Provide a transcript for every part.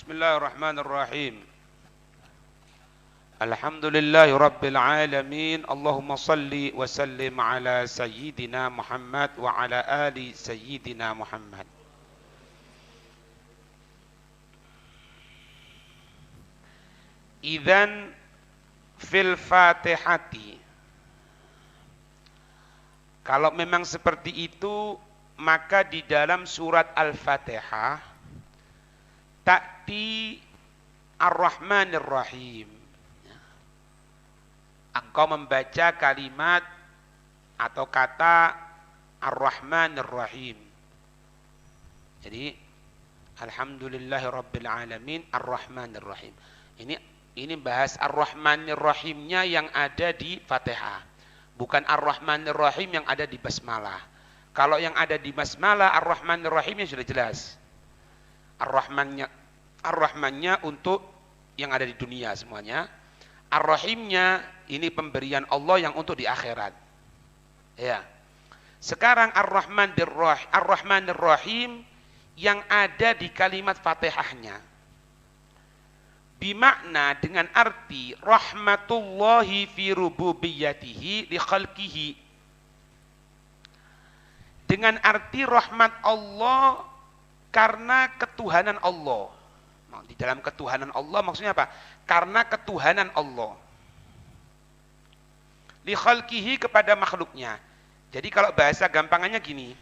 Bismillahirrahmanirrahim. Alhamdulillahi Rabbil Alamin. Allahumma salli wa sallim ala Sayyidina Muhammad wa ala ali Sayyidina Muhammad. Idzan fil Fatihati. Kalau memang seperti itu, maka di dalam surat Al-Fatihah ta'ti Ar-Rahmanir Rahim. Engkau membaca kalimat atau kata Ar-Rahmanir Rahim. Jadi Alhamdulillahirabbil alamin Ar-Rahmanir Rahim. Ini bahas Ar-Rahmanir Rahimnya yang ada di Fatihah. Bukan Ar-Rahmanir Rahim yang ada di Basmalah. Kalau yang ada di Basmalah Ar-Rahmanir Rahimnya sudah jelas. Ar-Rahmannya untuk yang ada di dunia semuanya. Ar-Rahimnya ini pemberian Allah yang untuk di akhirat. Ya. Sekarang Ar-Rahmanir Rahim yang ada di kalimat Fatihahnya. Bimakna dengan arti rahmatullahi fi rububiyyatihi li khalqihi. Dengan arti rahmat Allah karena ketuhanan Allah. Di dalam ketuhanan Allah maksudnya apa? Karena ketuhanan Allah. Li khalqihi kepada makhluknya. Jadi kalau bahasa gampangannya gini,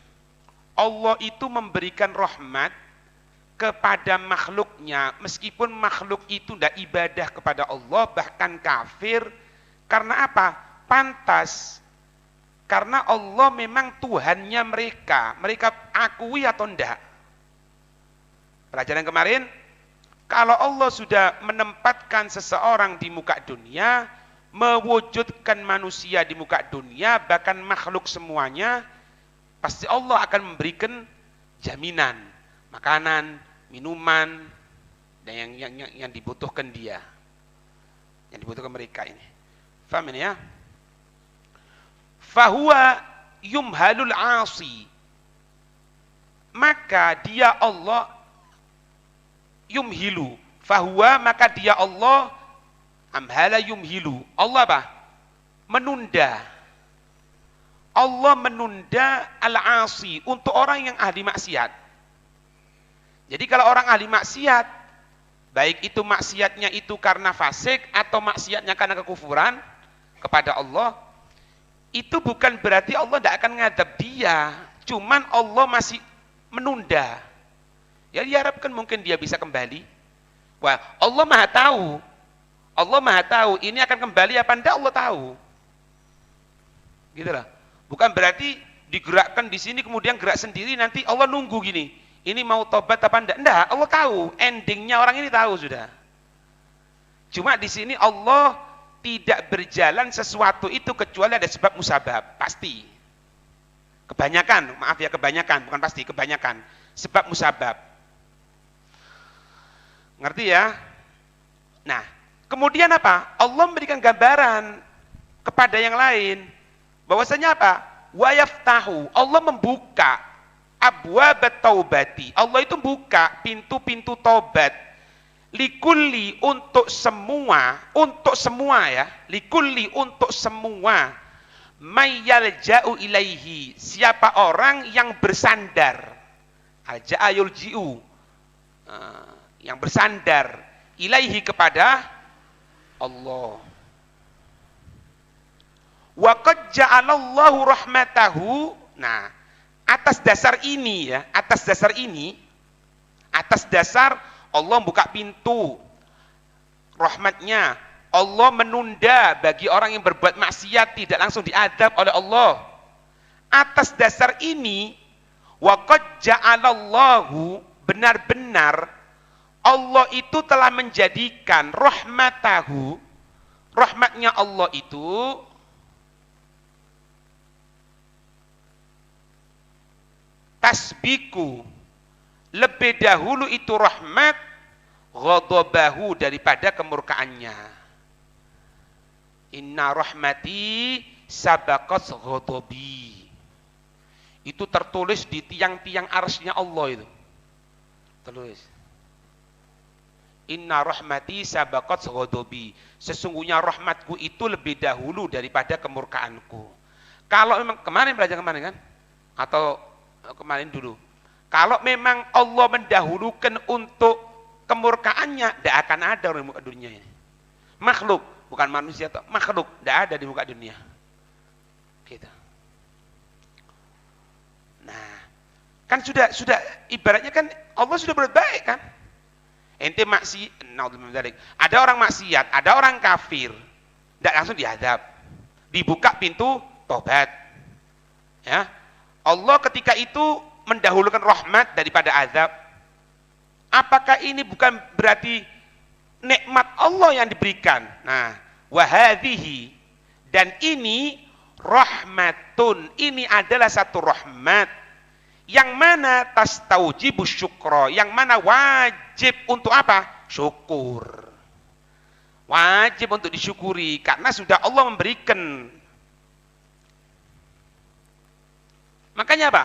Allah itu memberikan rahmat kepada makhluknya, meskipun makhluk itu tidak ibadah kepada Allah, bahkan kafir. Karena apa? Pantas. Karena Allah memang Tuhannya mereka. Mereka akui atau tidak? Pelajaran kemarin, kalau Allah sudah menempatkan seseorang di muka dunia, mewujudkan manusia di muka dunia, bahkan makhluk semuanya, pasti Allah akan memberikan jaminan, makanan, minuman, dan yang dibutuhkan dia, yang dibutuhkan mereka ini. Faham ini ya? Fahuwa yumhalul asi, maka dia Allah yumhilu. Fahuwa maka dia Allah amhala yumhilu. Allah apa? Menunda. Allah menunda al-asi untuk orang yang ahli maksiat. Jadi kalau orang ahli maksiat, baik itu maksiatnya itu karena fasik atau maksiatnya karena kekufuran kepada Allah, itu bukan berarti Allah tidak akan ngadab dia, cuman Allah masih menunda. Ya diharapkan mungkin dia bisa kembali. Wah, Allah Maha tahu. Allah Maha tahu ini akan kembali apa enggak, Allah tahu. Gitu lah. Bukan berarti digerakkan di sini kemudian gerak sendiri nanti Allah nunggu gini. Ini mau tobat apa enggak? Enggak, Allah tahu. Endingnya orang ini tahu sudah. Cuma di sini Allah tidak berjalan sesuatu itu kecuali ada sebab musabab, pasti. Kebanyakan, maaf ya, kebanyakan, bukan pasti, kebanyakan. Sebab musabab. Ngerti ya? Nah, kemudian apa? Allah memberikan gambaran kepada yang lain. Bahwasanya apa? Wa yaftahu. Allah membuka abwabat taubati. Allah itu buka pintu-pintu taubat. Likulli untuk semua ya. Likulli untuk semua. Mayyalja'u ilaihi. Siapa orang yang bersandar. Alja'a yulji'u. Yang bersandar ilaihi kepada Allah. Wa qad ja'alallahu rahmatahu. Nah, atas dasar Allah buka pintu rahmatnya. Allah menunda bagi orang yang berbuat maksiat tidak langsung diadab oleh Allah. Atas dasar ini, wa qad ja'alallahu, benar-benar Allah itu telah menjadikan rahmatahu, rahmatnya Allah itu tasbiku, lebih dahulu itu rahmat ghadabahu, daripada kemurkaannya. Inna rahmati sabaqat ghadabi. Itu tertulis di tiang-tiang arsy-Nya Allah itu. Tertulis. Inna rahmati sabaqat ghadabi. Sesungguhnya rahmatku itu lebih dahulu daripada kemurkaanku. Kalau memang kemarin belajar kemarin kan? Atau kemarin dulu. Kalau memang Allah mendahulukan untuk kemurkaannya, tidak akan ada orang di muka dunia ini. Makhluk, bukan manusia, makhluk, tidak ada di muka dunia. Gitu. Nah, kan sudah ibaratnya kan Allah sudah berbuat baik kan? Ente ada orang maksiat, ada orang kafir, tidak langsung dihadap, dibuka pintu tobat. Ya, Allah ketika itu mendahulukan rahmat daripada azab. Apakah ini bukan berarti nikmat Allah yang diberikan? Nah, wahadhihi, dan ini rahmatun, ini adalah satu rahmat yang mana tastaujibu syukra, yang mana wajib untuk apa? Syukur. Wajib untuk disyukuri karena sudah Allah memberikan. Makanya apa?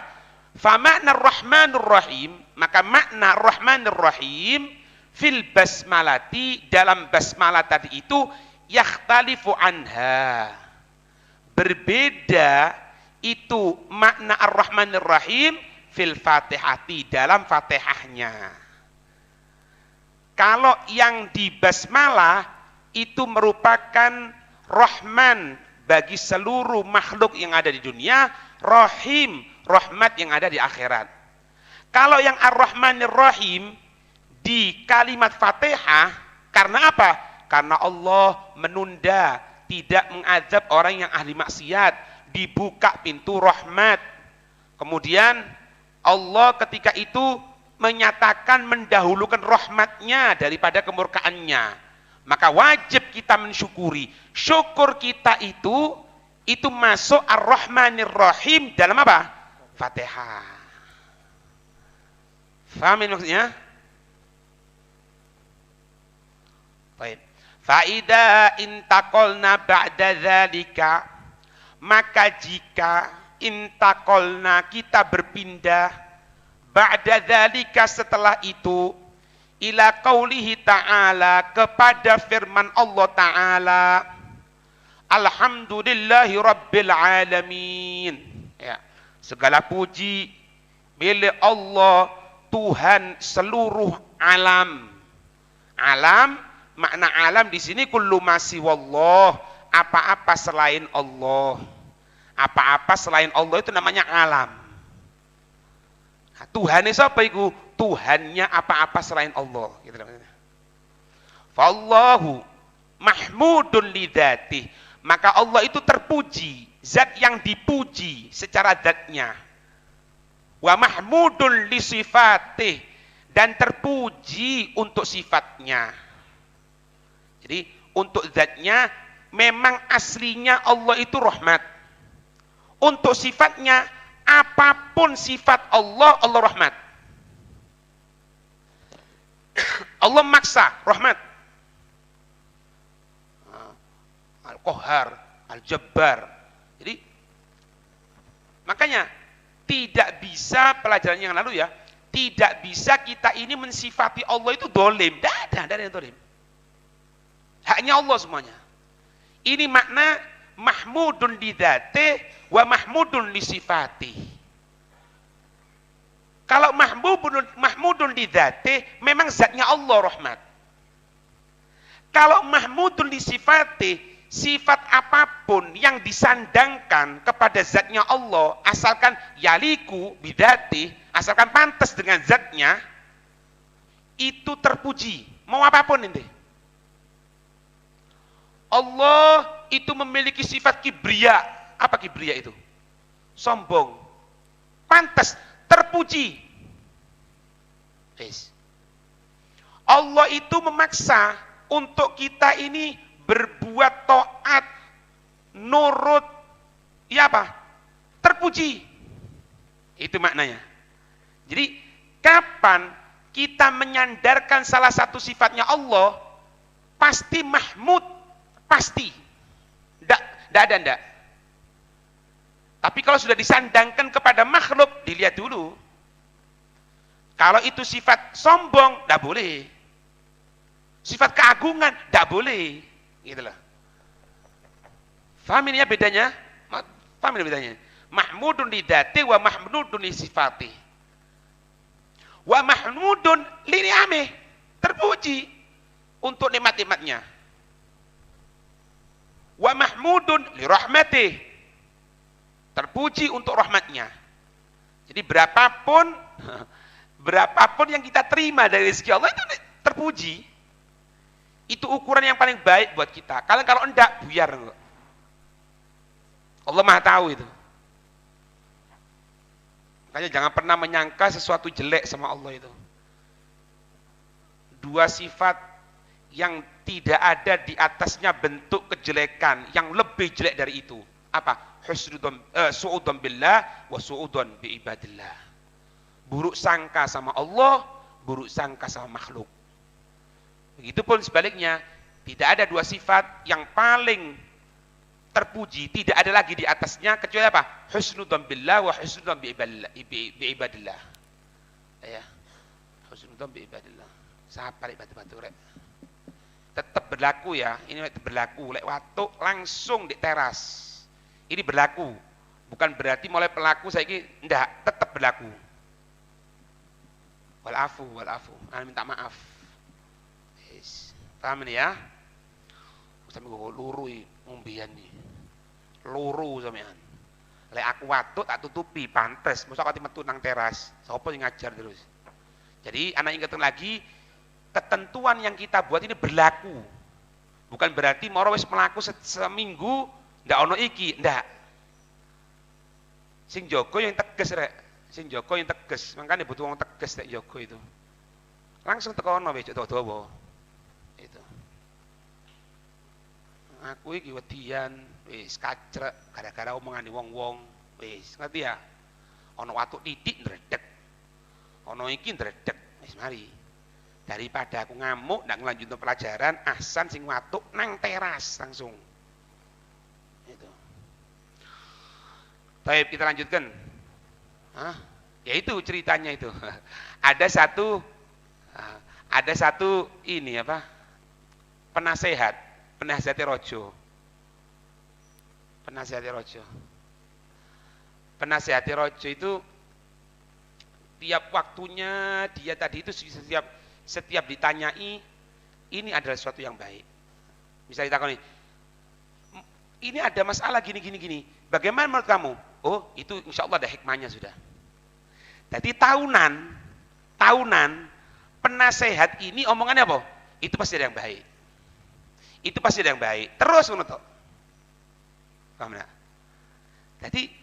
Fa makna Rahmanur Rahim, maka makna Rahmanur Rahim fil basmalati, dalam basmalah tadi itu yakhtalifu anha. Berbeda itu makna Ar-Rahmanir Rahim fil Fatihati, dalam Fatihahnya. Kalau yang di basmalah itu merupakan Rahman bagi seluruh makhluk yang ada di dunia, Rahim, rahmat yang ada di akhirat. Kalau yang Ar-Rahmanir Rahim di kalimat Fatihah, karena apa? Karena Allah menunda, tidak mengazab orang yang ahli maksiat, dibuka pintu rahmat. Kemudian Allah ketika itu menyatakan mendahulukan rahmatnya daripada kemurkaannya. Maka wajib kita mensyukuri. Syukur kita itu masuk Ar-Rahmanir Rahim dalam apa? Fatihah. Fahamin maksudnya? Baik. Faida intaqalna ba'da dzalika, maka jika intaqalna kita berpindah ba'da dzalika setelah itu ila qaulihi ta'ala, kepada firman Allah Ta'ala, alhamdulillahi rabbil alamin. Ya, segala puji milik Allah, Tuhan seluruh alam. Alam, makna alam di sini kullu ma siwallah, apa-apa selain Allah. Apa-apa selain Allah itu namanya alam. Nah, Tuhan itu apa itu? Tuhannya apa-apa selain Allah. Gitu namanya. Fallahu mahmudun lidzatih, maka Allah itu terpuji, zat yang dipuji secara zatnya. Wa mahmudun li sifatih, dan terpuji untuk sifatnya. Jadi untuk zatnya memang aslinya Allah itu rahmat. Untuk sifatnya, apapun sifat Allah, Allah rahmat. Allah maksa rahmat. Al-Qahhar, Al-Jabbar. Jadi makanya tidak bisa, pelajaran yang lalu ya, tidak bisa kita ini mensifati Allah itu dolim. Tidak ada yang dolim. Haknya Allah semuanya. Ini makna mahmudun li dzatih wa mahmudun li sifatih. Kalau mahmudun li dzatih, memang zatnya Allah rahmat. Kalau mahmudun li sifatih, sifat apapun yang disandangkan kepada zatnya Allah, asalkan yaliku bidati, asalkan pantas dengan zatnya, itu terpuji. Mau apapun ini. Allah itu memiliki sifat kibria. Apa kibria itu? Sombong. Pantas, terpuji. Allah itu memaksa untuk kita ini berbuat taat, nurut, ya apa? Terpuji. Itu maknanya. Jadi, kapan kita menyandarkan salah satu sifatnya Allah, pasti mahmud, pasti. Tidak ada. Tapi kalau sudah disandangkan kepada makhluk, dilihat dulu. Kalau itu sifat sombong, tidak boleh. Sifat keagungan, tidak boleh. Gitu loh. Faham ini ya bedanya? Paham ini bedanya? Mahmudun li dzati wa mahmudun li sifati. Wa mahmudun li ni'amih. Terpuji untuk nikmat-nikmatnya. Wa mahmudun li rahmatih. Terpuji untuk rahmatnya. Jadi berapapun yang kita terima dari rezeki Allah itu terpuji. Itu ukuran yang paling baik buat kita. Kalau enggak, buyar. Allah Maha tahu itu. Makanya jangan pernah menyangka sesuatu jelek sama Allah itu. Dua sifat yang tidak ada di atasnya bentuk kejelekan yang lebih jelek dari itu. Apa? Su'udun billah wa su'udun bi ibadillah. Buruk sangka sama Allah, buruk sangka sama makhluk. Begitupun sebaliknya, tidak ada dua sifat yang paling terpuji, tidak ada lagi di atasnya kecuali apa? Husnudzon billah wa husnudzon bi ibadillah. Ya. Husnudzon bi ibadillah. Siapa lek batu-batu rek? Tetap berlaku ya, ini berlaku lek watuk langsung di teras. Ini berlaku. Bukan berarti mulai pelaku saiki ndak, tetap berlaku. Wal afu. Minta maaf. Paham ini ya? Sampai gue luru ngombian nih. Luru sampean. Lek aku watuk tak tutupi, pantes. Mosok ati metu nang teras. Sopo sing ngajar terus. Jadi anak ingetan lagi, ketentuan yang kita buat ini berlaku. Bukan berarti moro wis mlaku seminggu ndak ono iki, ndak. Sing jaga yang tegas rek. Sing jaga yang tegas. Makanya butuh wong tegas nek jaga itu. Langsung tekono wis dawa. Itu. Aku iki wedian wis kacrek gara-gara omongane wong-wong wis ngerti ya. Ana watuk titik ndredeg. Ana iki ndredeg wis mari. Daripada aku ngamuk ndak ngelanjutno pelajaran, ahsan sing watuk nang teras langsung. Itu. Baik, kita lanjutkan. Ya itu ceritanya itu. Ada satu ini apa? Penasehati rojo. Penasehati rojo itu tiap waktunya dia tadi itu setiap ditanyai ini adalah sesuatu yang baik. Misalnya ditakoni, ini ada masalah gini. Bagaimana menurut kamu? Oh, itu insya Allah ada hikmahnya sudah. Jadi tahunan penasehat ini omongannya apa? Itu pasti ada yang baik. Terus menutup. Paham enggak? Jadi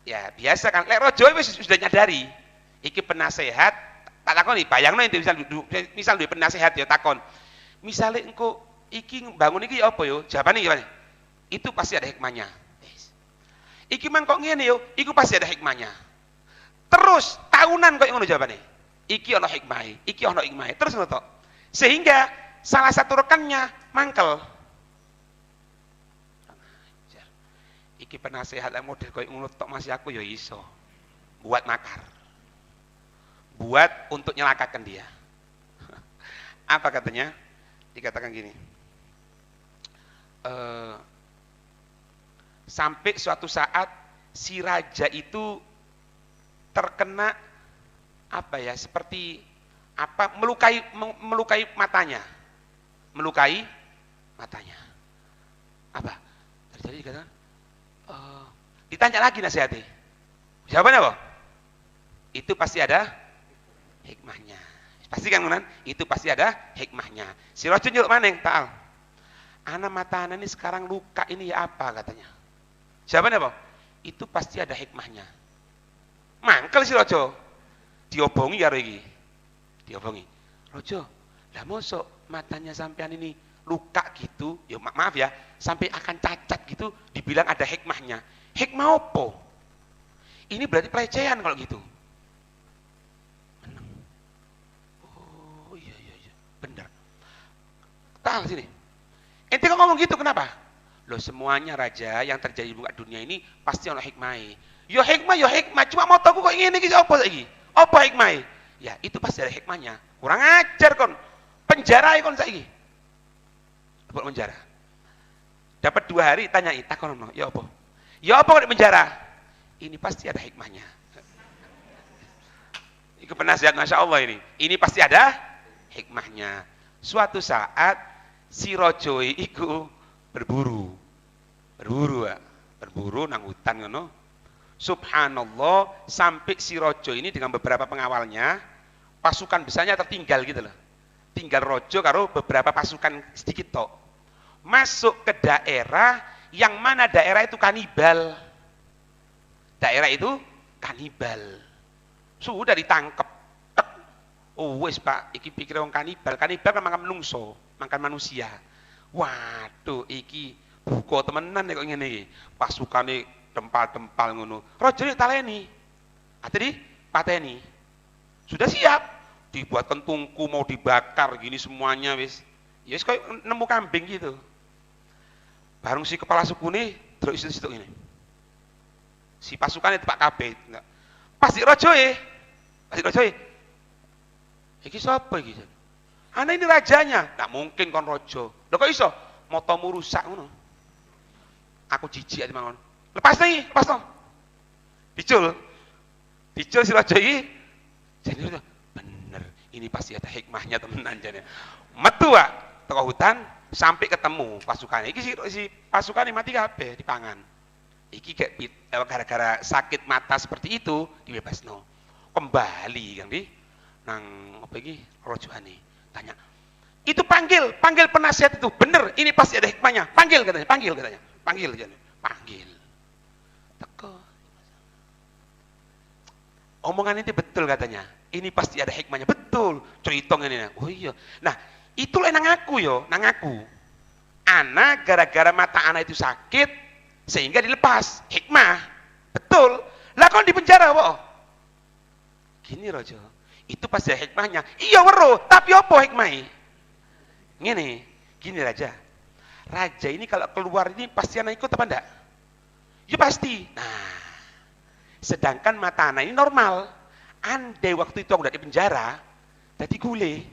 ya biasa kan. Lek rojo sudah nyadari. Iki penasehat. Tak takon nih. Bayangno ente misal duwe penasehat ya takon. Misale engko iki bangun iki apa yo? Jawabane gimana? Itu pasti ada hikmahnya. Iki mang kok ngene yo? Iku pasti ada hikmahnya. Terus tahunan kok ngono jawabane. Iki ana hikmahe. Terus ngono tok. Sehingga salah satu rekannya mangkel. Iki penasehat model koyo ngono tok masih aku ya iso. Buat makar. Buat untuk nyelakakan dia. Apa katanya? Dikatakan gini. Sampai suatu saat si raja itu terkena apa ya? Seperti apa? Melukai matanya. Apa? Terjadi dikatakan ditanya lagi nasihatnya. Jawabannya apa? Itu pasti ada hikmahnya. Pasti kan Munan? Itu pasti ada hikmahnya. Si rojo nyeluk maneng, ta'al. Ana mata ana ini sekarang luka ini ya apa katanya. Jawabannya apa? Itu pasti ada hikmahnya. Mangkel si rojo. Diobongi karo iki. Rojo, lah mosok matanya sampean ini luka gitu, ya maaf ya, sampai akan cacat gitu, dibilang ada hikmahnya. Hikmah apa? Ini berarti pelecehan kalau gitu. Menang. Oh iya, benar. Tahu sini. Ente kok ngomong gitu kenapa? Loh semuanya raja yang terjadi di muka dunia ini pasti ada hikmahnya. Yo hikmah, cuma mau tahu kok ngene iki apa saiki? Apa hikmahnya? Ya itu pasti ada hikmahnya. Kurang ajar kon. Penjara kon saiki. Lebok penjara. Dapat 2 hari tanyai takonono, ya apa? Ya apa kok di penjara? Ini pasti ada hikmahnya. Itu penasihat Masya Allah ini. Ini pasti ada hikmahnya. Suatu saat si rojo iku berburu. Berburu nang hutan ngono. Subhanallah, sampai si rojo ini dengan beberapa pengawalnya, pasukan besarnya tertinggal gitu loh. Tinggal rojo karo beberapa pasukan sedikit tok. Masuk ke daerah yang mana daerah itu kanibal. Daerah itu kanibal. Sudah ditangkap. Oh wes Pak, iki pikir wong kanibal. Kanibal kan makan menungso, makan manusia. Waduh, iki buka temenan kok ngene iki. Pasukane tempal-tempal ngono. Rajane taleni. Ati pateni. Sudah siap. Dibuatkan tungku mau dibakar gini semuanya wis. Ya wis kayak nemu kambing gitu. Bareng si kepala suku nih terus situ ini. Si pasukan itu Pak Kabeh. Pas di rojoe. Iki sapa iki? Ana ini rajanya. Nggak mungkin kon rojo. Lho kok iso? Motomu rusak ngono. Aku jijik ati mangon. Lepas nih, lepas no. Dicul si rojo iki. Jadi bener, ini pasti ada hikmahnya temenan jane. Metu Pak, teko hutan sampai ketemu pasukannya. Iki si pasukannya mati kabeh dipangan. Iki kayak gara-gara sakit mata seperti itu dibebasno. Kembali kan di nang apa iki rojoane. Tanya. Itu panggil penasihat itu. Bener, ini pasti ada hikmahnya. Panggil katanya. Panggil. Teko. Omongan ini betul katanya. Ini pasti ada hikmahnya. Betul. Ceritong ini. Oh iya. Nah, itulah nang aku yo, nang aku. Ana gara-gara mata ana itu sakit sehingga dilepas. Hikmah. Betul. Lah kon di penjara kok. Gini Rojo. Itu pasti ada hikmahnya. Iya weruh, tapi apa hikmahnya? Ngene, gini Raja ini kalau keluar ini pasti anak ikut apa enggak? Ya pasti. Nah, sedangkan mata anak ini normal. Andai waktu itu aku udah di penjara, jadi gule.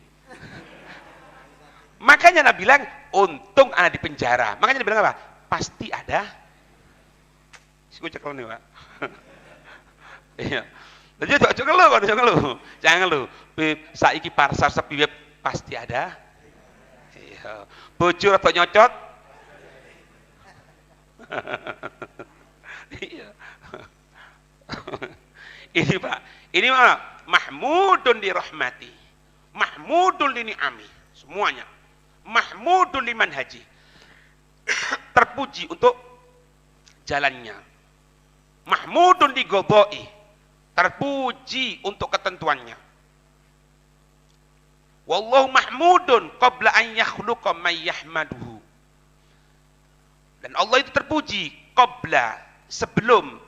Makanya Nabi bilang, untung anak di penjara. Makanya dia bilang apa? Pasti ada. Siku cekel nih Pak. Iya. Jadi jangan lu. Saiki parsar sepi pasti ada. Iya. Bocor atau nyocot? Iya. Ini Pak, ini mana? Mahmudun dirahmati, mahmudun lini'ami, semuanya. Mahmudun liman haji. Terpuji untuk jalannya. Mahmudun digodoi, terpuji untuk ketentuannya. Wallahu mahmudun qabla an yakhluqa man yahmaduhu. Dan Allah itu terpuji qabla, sebelum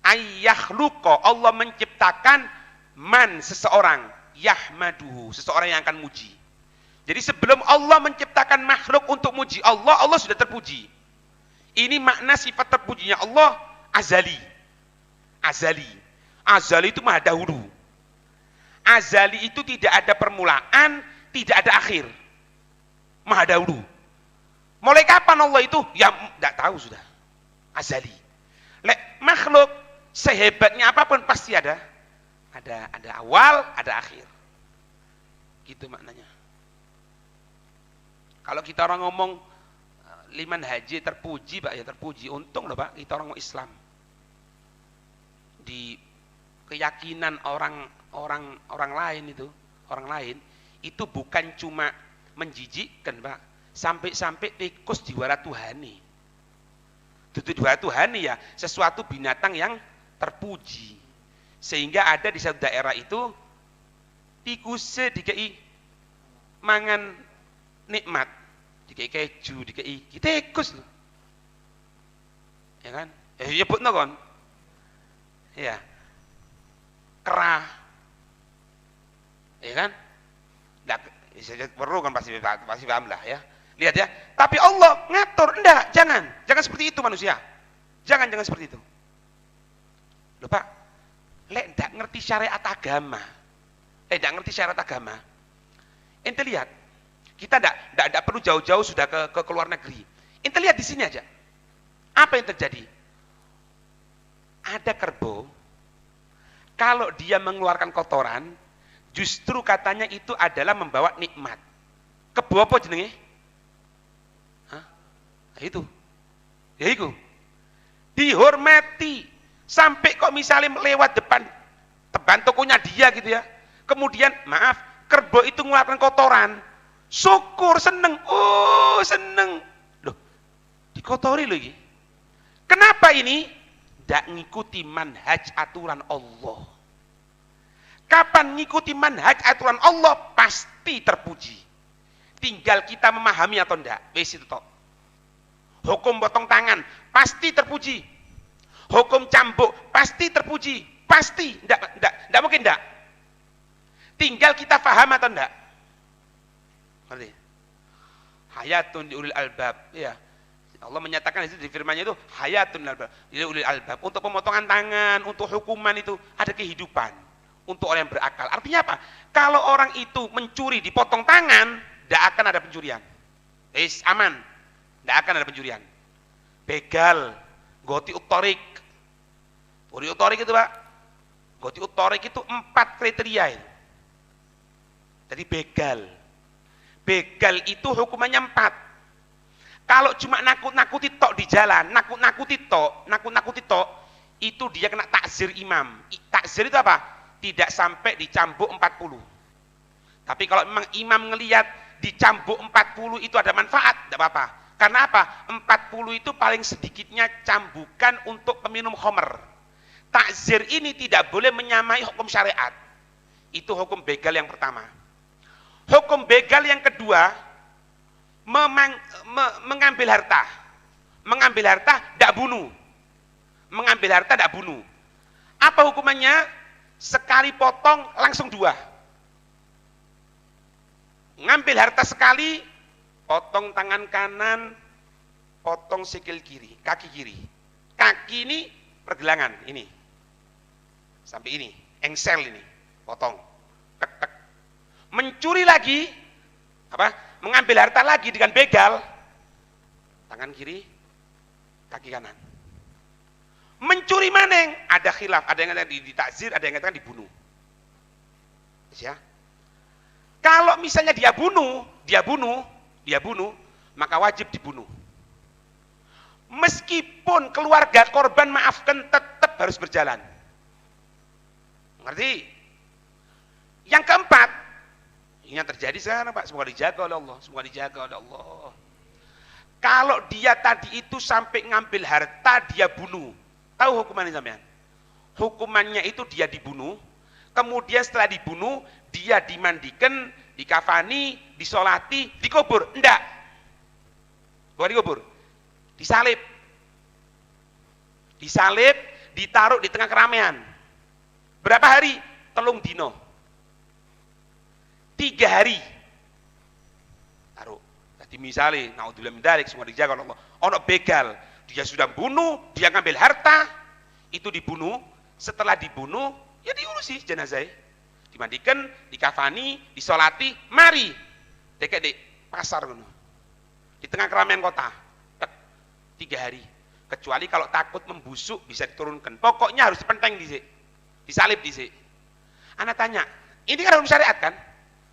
ayyakhluqa, Allah menciptakan man, seseorang, yahmaduhu, seseorang yang akan muji. Jadi sebelum Allah menciptakan makhluk untuk muji Allah, Allah sudah terpuji. Ini makna sifat terpujinya Allah azali. Azali itu maha dahulu. Azali itu tidak ada permulaan, tidak ada akhir. Maha dahulu. Mulai kapan Allah itu? Ya tidak tahu sudah. Azali. Makhluk sehebatnya apapun pasti ada awal, ada akhir. Gitu maknanya. Kalau kita orang ngomong liman haji terpuji Pak, ya terpuji. Untung loh Pak, kita orang Islam. Di keyakinan orang lain itu bukan cuma menjijikkan Pak, sampai tikus diwara Tuhani. Itu diwara Tuhani ya, sesuatu binatang yang terpuji. Sehingga ada di satu daerah itu tikusnya dikei mangan nikmat, dikei keju, dikei tikus loh. Ya kan? Nyebutno kon. Ya. Kerah. Ya kan? Nggak perlu kan pasti paham lah ya. Lihat ya. Tapi Allah ngatur, enggak, jangan seperti itu manusia. Jangan seperti itu. Loh Pak, lek ndak ngerti syariat agama. Ente lihat, kita tidak perlu jauh-jauh sudah ke luar negeri. Ente lihat di sini aja. Apa yang terjadi? Ada kerbau, kalau dia mengeluarkan kotoran, justru katanya itu adalah membawa nikmat. Kerbau apa jenenge? Hah? Nah, itu. Ya itu. Dihormati. Sampai kok misalnya lewat depan tokonya dia gitu ya. Kemudian, maaf, kerbau itu mengeluarkan kotoran. Syukur, seneng. Oh, seneng. Loh, dikotori lagi. Kenapa ini? Tidak ngikuti manhaj aturan Allah. Kapan ngikuti manhaj aturan Allah, pasti terpuji. Tinggal kita memahami atau enggak. Wes itu toh. Hukum potong tangan, pasti terpuji. Hukum cambuk, pasti terpuji. Pasti, enggak mungkin enggak. Tinggal kita paham atau enggak. Ngerti? Hayatun diulil albab, ya. Allah menyatakan di firman-Nya itu hayatun diulil albab. Untuk pemotongan tangan, untuk hukuman itu ada kehidupan untuk orang yang berakal. Artinya apa? Kalau orang itu mencuri dipotong tangan, tidak akan ada pencurian. Aman. Tidak akan ada pencurian. Begal, goti utorik. Goti utorik itu Pak. Goti utorik itu 4 kriteria itu. Jadi begal. Begal itu hukumannya 4. Kalau cuma nakut-nakuti tok di jalan, nakut-nakuti tok, itu dia kena takzir imam. Takzir itu apa? Tidak sampai dicambuk 40. Tapi kalau memang imam ngelihat dicambuk 40 itu ada manfaat, tidak apa-apa. Karena apa? 40 itu paling sedikitnya cambukan untuk peminum khamr. Takzir ini tidak boleh menyamai hukum syariat. Itu hukum begal yang pertama. Hukum begal yang kedua, mengambil harta. Mengambil harta tidak bunuh. Mengambil harta tidak bunuh. Apa hukumannya? Sekali potong langsung 2. Ngambil harta sekali, potong tangan kanan, potong sikil kiri, kaki kiri. Kaki ini pergelangan ini. Sampai ini, engsel ini, potong. Tek, tek. Mencuri lagi, apa? Mengambil harta lagi dengan begal, tangan kiri, kaki kanan. Mencuri maneng, ada khilaf, ada yang katakan ditakzir, ada yang katakan dibunuh. Ya. Kalau misalnya dia bunuh, maka wajib dibunuh. Meskipun keluarga korban maafkan, tetap harus berjalan. Ngerti? Yang keempat, ini yang terjadi sekarang Pak, semoga dijaga oleh Allah, semoga dijaga oleh Allah. Kalau dia tadi itu sampai ngambil harta, dia bunuh. Tahu hukumannya sampean? Hukumannya itu dia dibunuh, kemudian setelah dibunuh, dia dimandikan, dikafani, disolati, dikubur. Enggak. Bukan dikubur. Disalib. Disalib, ditaruh di tengah keramaian. Berapa hari? 3 dino. 3 hari. Taruh. Jadi misalnya, naudzubillah min dzalik, semua dijaga oleh Allah. Ono begal, dia sudah bunuh, dia ngambil harta, itu dibunuh. Setelah dibunuh, ya diurusi jenazah. Dimandikan, dikafani, disolati, mari. Dekek di pasar ngono. Di tengah keramaian kota. 3 hari. Kecuali kalau takut membusuk bisa diturunkan. Pokoknya harus dipenteng dhisik. Disalib dhisik. Ana tanya, ini kan hukum syariat kan?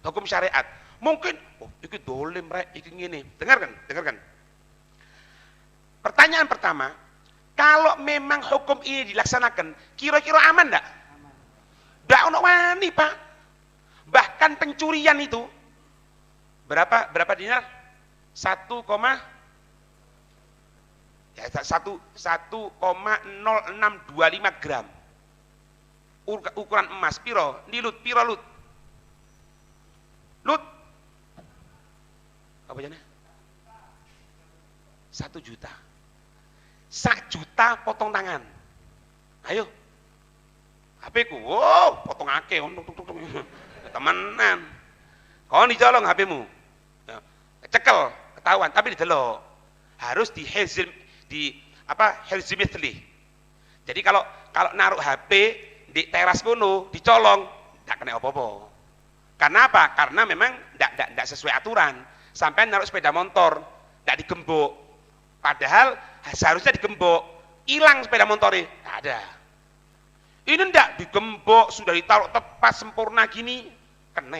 Hukum syariat. Mungkin, oh, iki dolim rek, iki ngene. Dengarkan. Pertanyaan pertama, kalau memang hukum ini dilaksanakan, kira-kira aman enggak? Enggak ono wani, Pak. Bahkan pencurian itu berapa dinar? 1,0625 gram. Ukuran emas piro? Lut. Apa jane? 1 juta. 1 juta potong tangan. Ayo. HP ku, wow, potong akeh. Temenan. Kau dicolong HP-mu. Cekel, ketahuan, tapi didelok. Harus helzimithli. Jadi kalau naruh HP di teras kono, dicolong, enggak kena apa-apa. Karena apa? Karena memang tidak sesuai aturan. Sampai naruh sepeda motor, tidak digembok. Padahal seharusnya digembok. Hilang sepeda motornya, tidak ada. Ini tidak digembok, sudah ditaruh tepat sempurna gini, kena.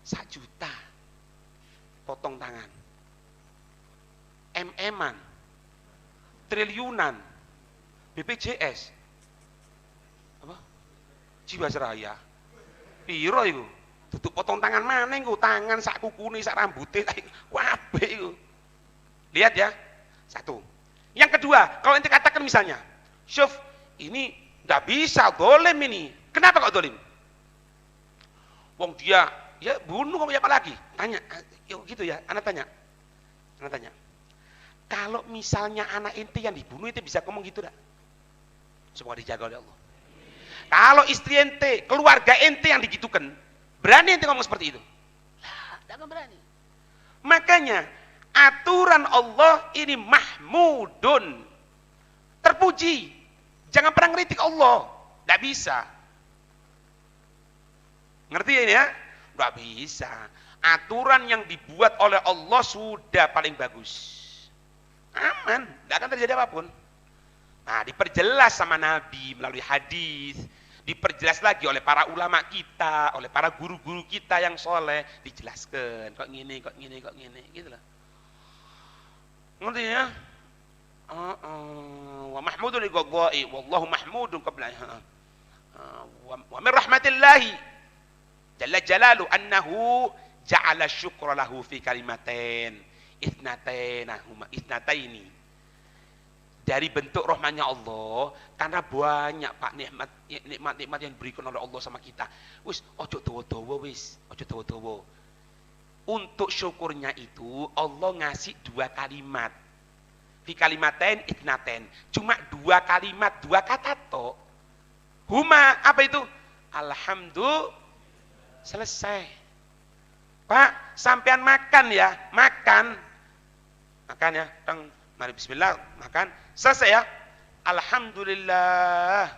1 juta. Potong tangan. MM-an. Triliunan. BPJS. Apa? Jiwasraya. Piro itu? Tutup potong tangan mana itu? Tangan sak kukune, sak rambutnya, kabeh itu. Lihat ya. 1. Yang kedua, kalau ente katakan misalnya, Syuf, ini nggak bisa, dolim ini. Kenapa kok dolim? Wong dia, ya bunuh kamu apa lagi? Tanya, yuk gitu ya, anak tanya. Kalau misalnya anak ente yang dibunuh, ente bisa ngomong gitu dah? Semoga dijaga oleh Allah. Kalau istri ente, keluarga ente yang digitukan, berani ente ngomong seperti itu? Lah, tidak berani. Makanya aturan Allah ini mahmudun, terpuji. Jangan pernah ngeritik Allah, tidak bisa. Ngerti ya ini ya? Tidak bisa. Aturan yang dibuat oleh Allah sudah paling bagus. Aman, tidak akan terjadi apapun. Nah, diperjelas sama Nabi melalui hadis, diperjelas lagi oleh para ulama kita, oleh para guru-guru kita yang soleh, dijelaskan kok gini, gitu lah. Ngerti ya? Wa mahmudun li ghadha'i wallahu mahmudun qabla wa min rahmatillahi jalla jalalu annahu ja'ala syukra lahu fi kalimatain ithnataini. Dari bentuk rahmatnya Allah, karena banyak Pak nikmat yang diberikan oleh Allah sama kita. Wis ojo dawa-dawa wis, ojo dawa-dawa. Untuk syukurnya itu Allah ngasih 2 kalimat. Fi kalimatain itnatain. Cuma 2 kalimat, 2 kata tok. Huma apa itu? Alhamdulillah. Selesai. Pak, sampean makan ya, makan ya. Mari bismillah, makan. Selesai ya. Alhamdulillah.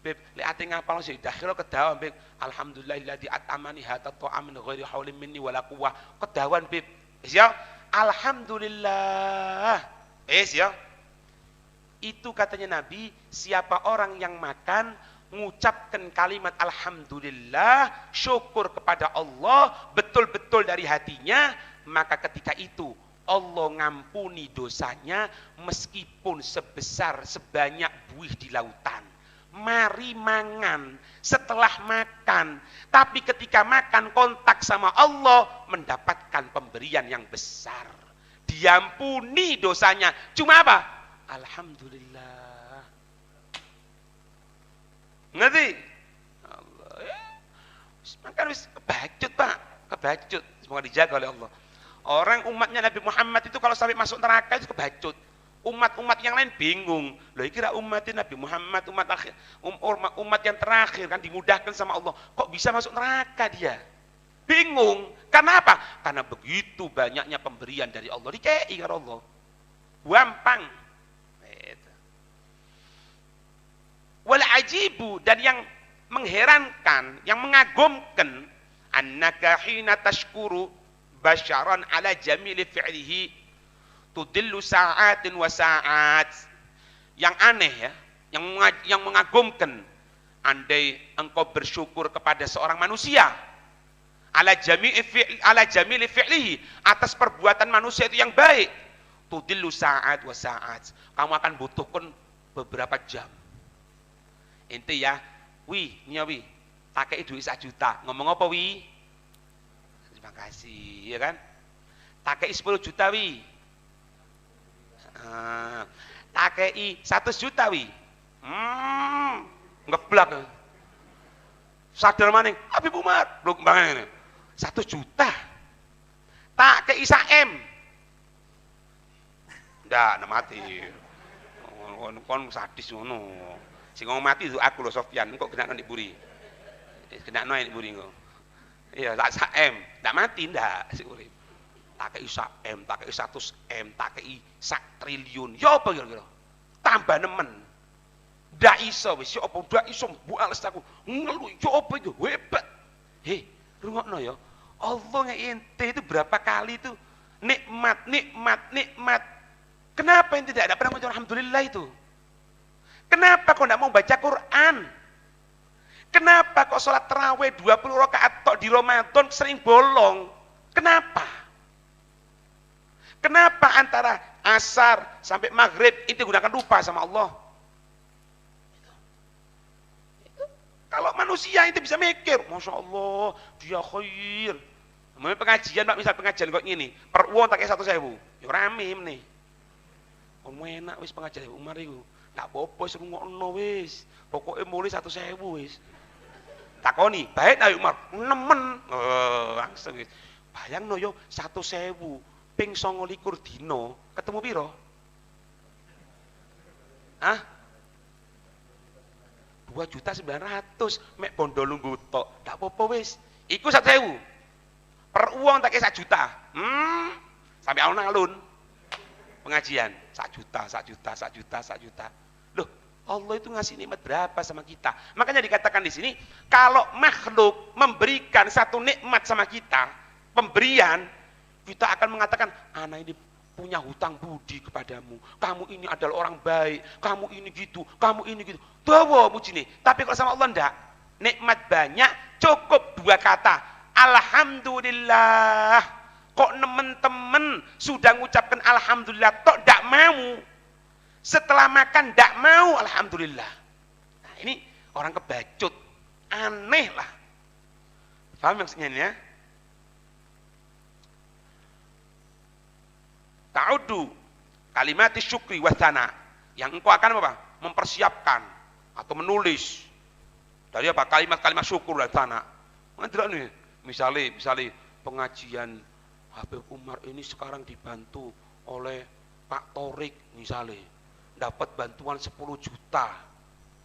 Beb, lihat ngapal sih dakhiro kedawan beb. Alhamdulillahilladzi at'amani hadza ta'am min ghairi haulin minni wala quwwah. Kedawan beb. Ya. Alhamdulillah. Ya. Itu katanya Nabi, siapa orang yang makan mengucapkan kalimat alhamdulillah, syukur kepada Allah betul-betul dari hatinya, maka ketika itu Allah ngampuni dosanya meskipun sebesar sebanyak buih di lautan. Mari mangan setelah makan, tapi ketika makan kontak sama Allah mendapatkan pemberian yang besar. Diampuni dosanya. Cuma apa? Alhamdulillah. Ngerti? Allah ya. Makan wis kebacut Pak, kebacut. Semoga dijaga oleh Allah. Orang umatnya Nabi Muhammad itu kalau sampai masuk neraka itu kebacut. Umat-umat yang lain bingung. Loh kira umatnya Nabi Muhammad, umat yang terakhir kan dimudahkan sama Allah. Kok bisa masuk neraka dia? Bingung. Karena apa? Karena begitu banyaknya pemberian dari Allah. Dikei karo Allah. Gampang. Wal ajibu, dan yang mengherankan, yang mengagumkan, annaka hina tashkuru basyaran ala jamili fi'lihi tudillu sa'atin wa sa'at. Yang aneh ya, yang mengagumkan, andai engkau bersyukur kepada seorang manusia ala jamili fi'lihi, atas perbuatan manusia itu yang baik, tudillu sa'at wa sa'at, kamu akan butuhkan beberapa jam. Ente ya, tak kei duit 1 juta. Ngomong apa wi? Terima kasih, ya kan? Tak kei 10 juta wi. Tak kei 100 juta wi. Ngeblak. Sadar maning, Habib Umar, belum banget ini. 1 juta. Tak kei 1 M. Ndak mati. Kon sadis ngono. Sing ngomong mati itu aku loh Sofyan, kok kena nek buri. Kena nek buri kok. Iya, tak 1 M, ndak mati ndak sik urip. Tak kei 1 M, tak kei 100 M, tak kei 1 triliun. Ya apa kira-kira? Tambah nemen. Ndak iso wis yo apa ndak iso mbok ales aku. Ngelu yo apa itu hebat. Hei, rungokno ya. Allah ente itu berapa kali itu nikmat. Kenapa ente tidak pernah mengucap alhamdulillah itu? Kenapa kok tidak mau baca Quran? Kenapa kok sholat tarawih 20 rakaat tok di Ramadan sering bolong? Kenapa? Kenapa antara asar sampai maghrib itu gunakan lupa sama Allah? Kalau manusia itu bisa mikir, Masya Allah, dia khair. Namanya pengajian, Pak, misal pengajian kok gini, per uang tak 1.000, ya rame nih. Kamu enak wis pengajian Umar itu, tak apa-apa suruh ngokno wis, pokoknya mulai 1.000 wis. Takoni, baik ayo Umar, nemen, langsung wis. Bayang no yo 1.000, ping 29 dino, ketemu piro? Hah? 2.900.000 mek bondo lungguh tok. Tak apa-apa wis. Iku 1.000. Per uang tak 1 juta. Sampai alun-alun. Pengajian 1 juta. Loh, Allah itu ngasih nikmat berapa sama kita? Makanya dikatakan di sini, kalau makhluk memberikan satu nikmat sama kita, pemberian, kita akan mengatakan, anak ini punya hutang budi kepadamu, kamu ini adalah orang baik, kamu ini gitu, kamu ini gitu. Dawa mujine. Tapi kalau sama Allah enggak, nikmat banyak, cukup 2 kata, alhamdulillah. Kok teman-teman sudah mengucapkan alhamdulillah, tok enggak mau. Setelah makan enggak mau alhamdulillah. Nah, ini orang kebacut, aneh lah. Paham maksudnya ini ya? Ta'udu kalimat syukri wasana, yang engkau akan apa? Mempersiapkan atau menulis dari apa? Kalimat-kalimat syukur wasana. Mana nih? Misalnya pengajian Habib Umar ini sekarang dibantu oleh Pak Torik misalnya, dapat bantuan 10 juta.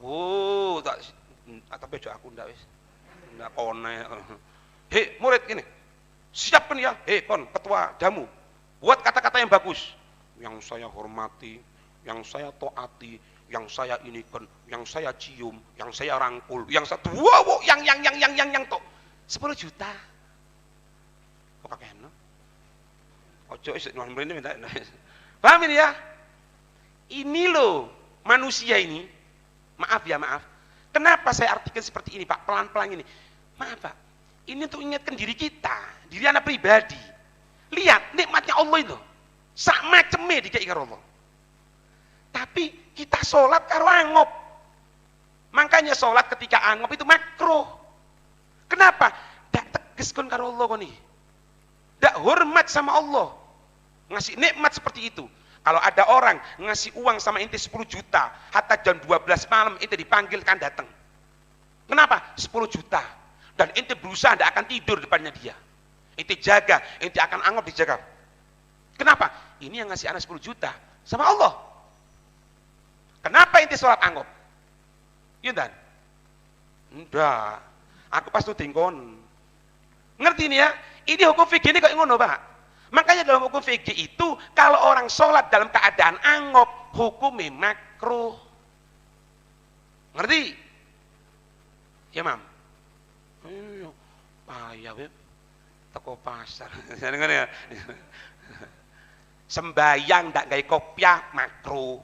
Oh, tapi aku ndak wis. Ndak kone. Hei, murid gini. Siapkan ya. Hei, kon ketua damu. Buat kata-kata yang bagus, yang saya hormati, yang saya taati, yang saya inikan, yang saya cium, yang saya rangkul, yang satu, wow, yang to, 10 juta. Kok kakek no? Ojo isik nuan mrene minta. Paham ini ya? Ini loh manusia ini, maaf. Kenapa saya artikan seperti ini, Pak? Pelan-pelan ini. Maaf, Pak. Ini untuk ingatkan diri kita, diri anak pribadi. Lihat nikmatnya Allah itu, sak maceme dikei karo Allah. Tapi kita sholat karo angop. Makanya sholat ketika angop itu makruh. Kenapa? Dak teges kon karo Allah koni. Dak hormat sama Allah. Ngasih nikmat seperti itu. Kalau ada orang ngasih uang sama inti 10 juta, hatta jam 12 malam inti dipanggilkan datang. Kenapa? 10 juta. Dan inti berusaha tidak akan tidur depannya dia. Inti jaga, inti akan anggap dijaga. Kenapa? Ini yang ngasih anak 10 juta sama Allah. Kenapa inti sholat anggap? Iya dan? Enggak. Aku pas tuh tingkon. Ngerti ini ya? Ini hukum fikih ini kok ngono, Pak. Makanya dalam hukum fikih itu kalau orang sholat dalam keadaan anggap, hukumnya makruh. Ngerti? Ya, Mam. Payah, Beb. Toko pasar. Ya. Sembayang ndak gawe kopiah makruh.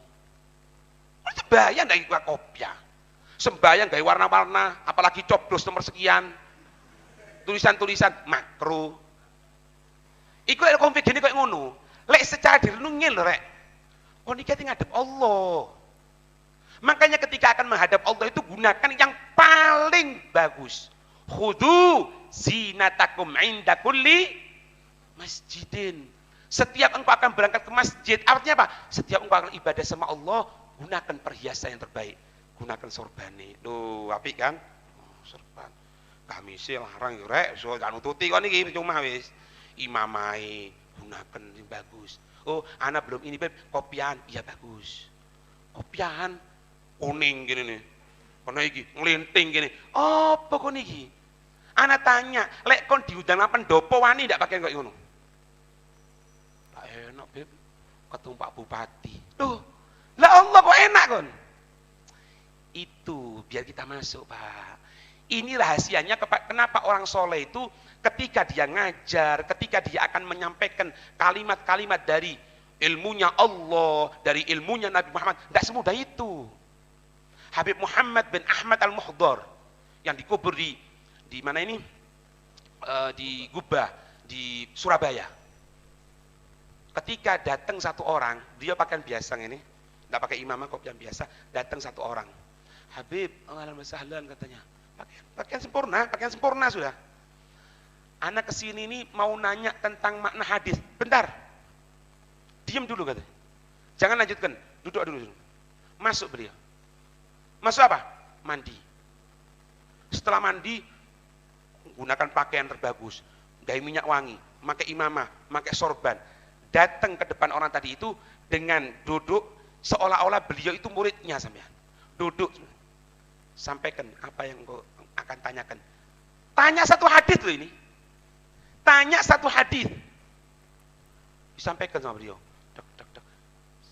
Sembayang ndak gawe kopiah. Sembayang gawe warna-warna, apalagi coblos nomor sekian. Tulisan-tulisan makruh. Iku lek konflik gini kok ngono. Lek secara direnungin lho rek. Oh niki ngadep Allah. Makanya ketika akan menghadap Allah itu gunakan yang paling bagus. Khudu zinatakum inda kulli masjidin. Setiap engkau akan berangkat ke masjid, artinya apa? Setiap engkau akan ibadah sama Allah, gunakan perhiasan yang terbaik. Gunakan sorbane. Loh, apik kan? Oh, sorban. Kami sih larang rek, so tak nututi kok niki cuma wis. Imamai gunakan yang bagus. Oh, anak belum ini Beb, kopian, iya bagus. Kopian kuning gini nih. Kono iki nglinting gini. Apa kok niki? Anak tanya, lek kon diundang apa pendopo wani ndak pakai kok ngono? Lah enak, Beb. Ketemu Pak Bupati. Loh, lah Allah kok enak kon? Itu biar kita masuk, Pak. Ini rahasianya kenapa orang soleh itu ketika dia ngajar, ketika dia akan menyampaikan kalimat-kalimat dari ilmunya Allah, dari ilmunya Nabi Muhammad, tidak semudah itu. Habib Muhammad bin Ahmad Al-Muhdar yang dikubur di mana ini? Di Gubah, di Surabaya. Ketika datang satu orang, dia pakaian biasa ini, tidak pakai imamah, kok yang biasa, datang satu orang. Habib, ahlan wa sahlan katanya. Pakaian sempurna sudah. Anak kesini ini mau nanya tentang makna hadis. Bentar. Diam dulu katanya. Jangan lanjutkan. Duduk dulu. Masuk beliau. Masuk apa? Mandi. Setelah mandi, gunakan pakaian terbagus. Dari minyak wangi. Pakai imamah. Pakai sorban. Datang ke depan orang tadi itu dengan duduk seolah-olah beliau itu muridnya sampean. Duduk. Sampaikan apa yang engkau akan tanyakan. Tanya satu hadis loh ini. Tanya satu hadis. Disampaikan sama beliau. Dek.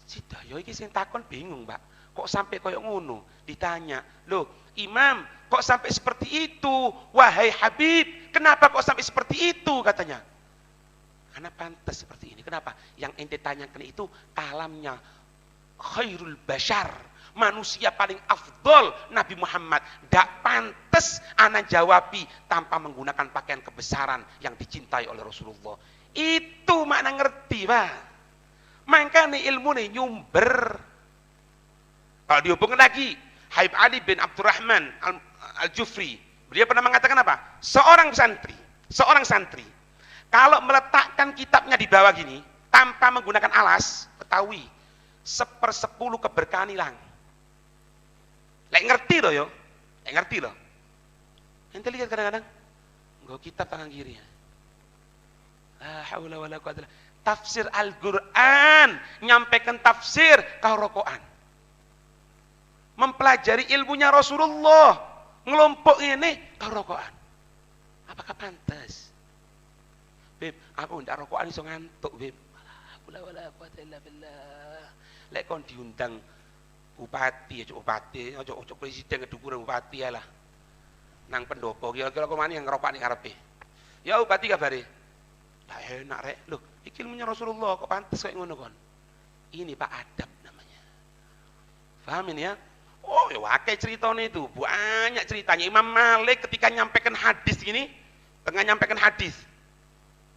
Sidaya iki sing takon bingung, Mbak. Kok sampai koyo ngono? Ditanya. Loh, Imam, kok sampai seperti itu? Wahai Habib, kenapa kok sampai seperti itu katanya? Karena pantas seperti ini. Kenapa? Yang ente tanyakan itu kalamnya khairul bashar. Manusia paling afdol Nabi Muhammad. Tidak pantas anak jawabi tanpa menggunakan pakaian kebesaran yang dicintai oleh Rasulullah. Itu makna ngerti, Pak. Makanya ilmu ini nyumber. Kalau dihubungkan lagi, Habib Ali bin Abdurrahman Al-Jufri, beliau pernah mengatakan apa? Seorang santri, kalau meletakkan kitabnya di bawah gini, tanpa menggunakan alas, ketahui, 1/10 keberkahan hilang. Lek ngerti loh yo. Ente lihat kadang-kadang nggo kitab tangan kiri. La haula wala quwata illa billah. Tafsir Al-Qur'an, nyampaikan tafsir kau rokokan. Mempelajari ilmunya Rasulullah, ngelompok ini kau rokokan. Apakah pantas? Beb, aku ndak rokokan iso ngantuk, Beb. La haula wala quwata illa billah. Lek kon diundang bupati, ojo presiden kedukuran bupati ya lah. Nang pendopo, kira-kira kemana yang ngerokok nih karepe. Ya bupati kabare. Lah enak rek, loh, iki ilmunya Rasulullah kok pantes kayak ngono kon. Ini Pak adab namanya. Paham ini ya? Oh, ya wakai ceritanya itu, banyak ceritanya. Imam Malik ketika nyampaikan hadis gini, nyampaikan hadis,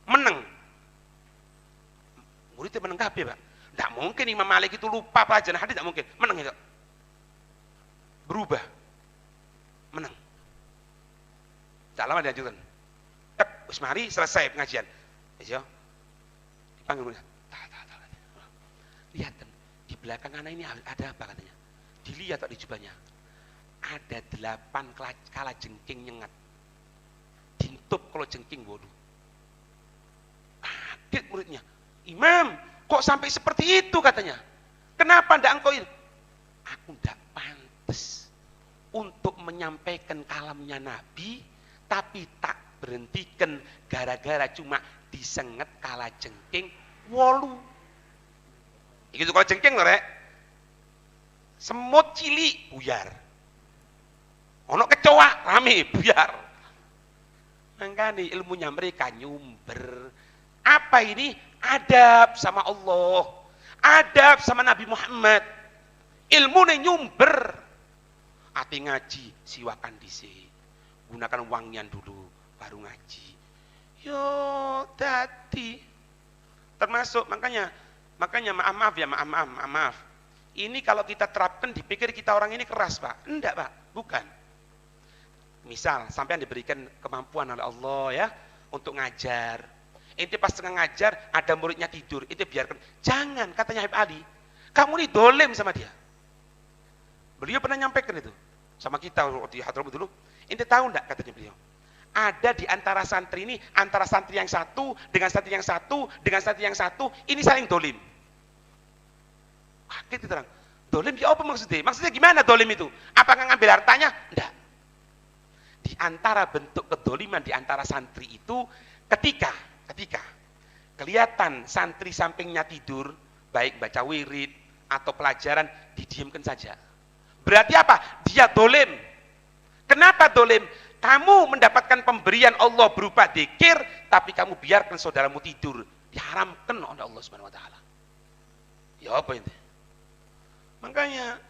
menang. Muridnya menang kabeh, Pak. Tidak mungkin Imam Malik itu lupa pelajaran hadis, tidak mungkin. Menang itu. Berubah. Menang. Tak lama dilanjutkan. Mari selesai pengajian. Ya. Dipanggil. Lihat di belakang anak ini ada apa katanya. Dilihat tak di jubahnya. Ada 8 kala jengking nyengat. Dintup kalau jengking bodoh. Kaget muridnya. Imam, kok sampai seperti itu katanya? Kenapa ndak engkau ini? Aku ndak pantas untuk menyampaikan kalamnya Nabi, tapi tak berhentikan gara-gara cuma disenget kala jengking 8. Itu kala jengking lho, Rek. Semut cilik buyar. Ono kecoa rame buyar. Makanya ilmunya mereka nyumber. Apa ini? Adab sama Allah, adab sama Nabi Muhammad. Ilmu nih nyumber. Ati ngaji siwakan dhisik. Gunakan wangian dulu baru ngaji. Yo dadi. Termasuk makanya maaf. Ini kalau kita terapkan dipikir kita orang ini keras, Pak. Enggak, Pak. Bukan. Misal sampai diberikan kemampuan oleh Allah ya untuk ngajar. Ente pas tengah ngajar, ada muridnya tidur, itu biarkan. Jangan, katanya Habib Ali, kamu ini dolim sama dia. Beliau pernah nyampaikan itu sama kita di Hadramut dulu. Ente tahu enggak, katanya beliau, ada di antara santri ini, antara santri yang satu dengan santri yang satu dengan santri yang satu, ini saling dolim. Kaget terang. Dolim ya apa maksudnya? Maksudnya gimana dolim itu? Apakah ngambil hartanya? Enggak. Di antara bentuk kedoliman di antara santri itu ketika kelihatan santri sampingnya tidur, baik baca wirid atau pelajaran, didiamkan saja. Berarti apa? Dia dolim. Kenapa dolim? Kamu mendapatkan pemberian Allah berupa dzikir, tapi kamu biarkan saudaramu tidur. Diharamkan oleh Allah Subhanahu wa taala. Ya apa itu? Makanya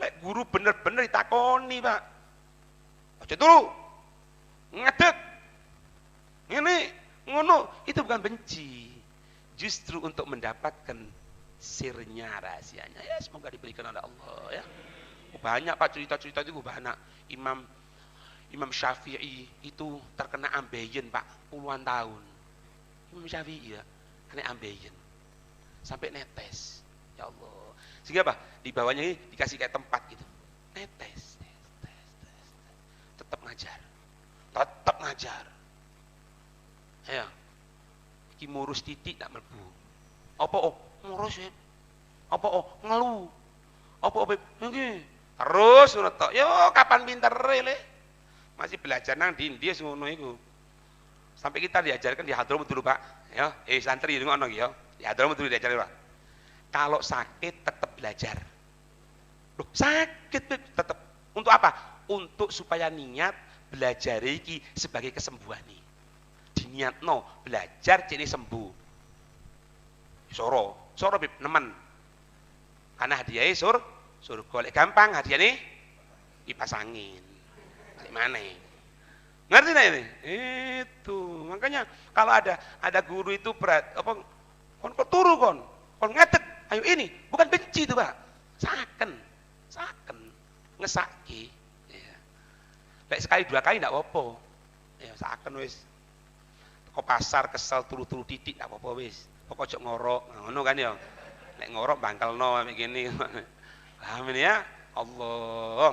lek guru bener-bener ditakoni, Pak. Aja turu. Ngadeg. Ngene, ngono, itu bukan benci. Justru untuk mendapatkan sirnya, rahasianya. Ya semoga diberikan oleh Allah ya. Banyak Pak cerita-cerita itu banyak. Imam Syafi'i itu terkena ambeien Pak, puluhan tahun. Imam Syafi'i ya, kena ambeien. Sampai netes. Ya Allah. Sehingga apa? Di bawahnya ini dikasih kayak tempat gitu. Netes. Tetap ngajar. Tetap ngajar. Ya. Iki ngurus titik tak mlebu. Apa ngurus ya? Apa ngelu? Apa iki? Terus ngono tok. Yo kapan pintere le? Masih belajar nang di India ngono iku. Sampai kita diajarkan di Hadramut dulu, Pak. Ya, santri ngono iki ya. Di Hadramut dulu diajarin, Pak. Kalau sakit tetap belajar. Loh, sakit tetap. Untuk apa? Untuk supaya niat belajar iki sebagai kesembuhan nih. Diniatno belajar jadi sembuh. Soro bib nemen. Karena hadiahnya surga. Lek gampang hadiahnya kipas angin. Balik mana? Ngerti nah ini? Itu. Makanya kalau ada guru itu berat apa kon turu kon ngetek. Ayo ini, bukan benci itu, Pak. Saken. Ngesaki. Ya. Lek sekali dua kali enggak apa-apa. Ya saken wis. Kok pasar kesel turu-turu titik enggak apa-apa wis. Pokok ojo ngorok. Ngono kan ya. Lek ngorok bangkelno kayak gini. Paham ini ya? Allah.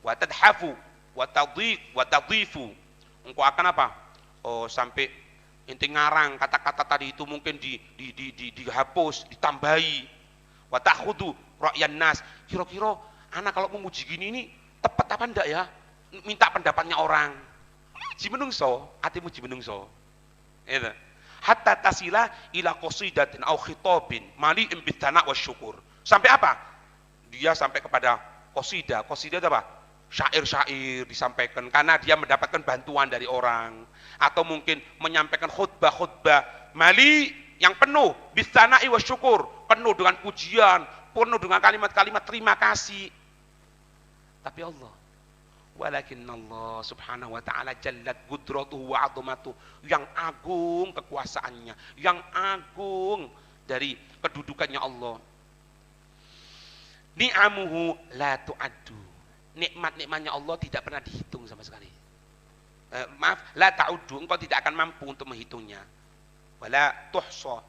Wa tadhafu wa tadhifu. Engkau akan apa? Oh, sampai inti ngarang kata-kata tadi itu mungkin dihapus, ditambahi. Wa ta'khudhu ra'yan nas. Kira-kira anak kalau memuji gini ini tepat apa enggak ya? Minta pendapatnya orang. Muji menungso, ati muji menungso. Itu. Hatta tasila ila qasidatin au khitabin mali'in bitsana' wasyukur. Sampai apa? Dia sampai kepada qasidah. Qasidah itu apa? Syair-syair disampaikan karena dia mendapatkan bantuan dari orang, atau mungkin menyampaikan khutbah-khutbah mali yang penuh bitsana'i wasyukur, penuh dengan pujian, penuh dengan kalimat-kalimat terima kasih. Tapi Allah, walakin Allah subhanahu wa ta'ala jallat qudratuhu wa 'azamatuhu, yang agung kekuasaannya, yang agung dari kedudukannya Allah. Ni'amuhu la tu'addu. Nikmat-nikmatnya Allah tidak pernah dihitung sama sekali. La ta'uddu, engkau tidak akan mampu untuk menghitungnya. Wala tuhsa,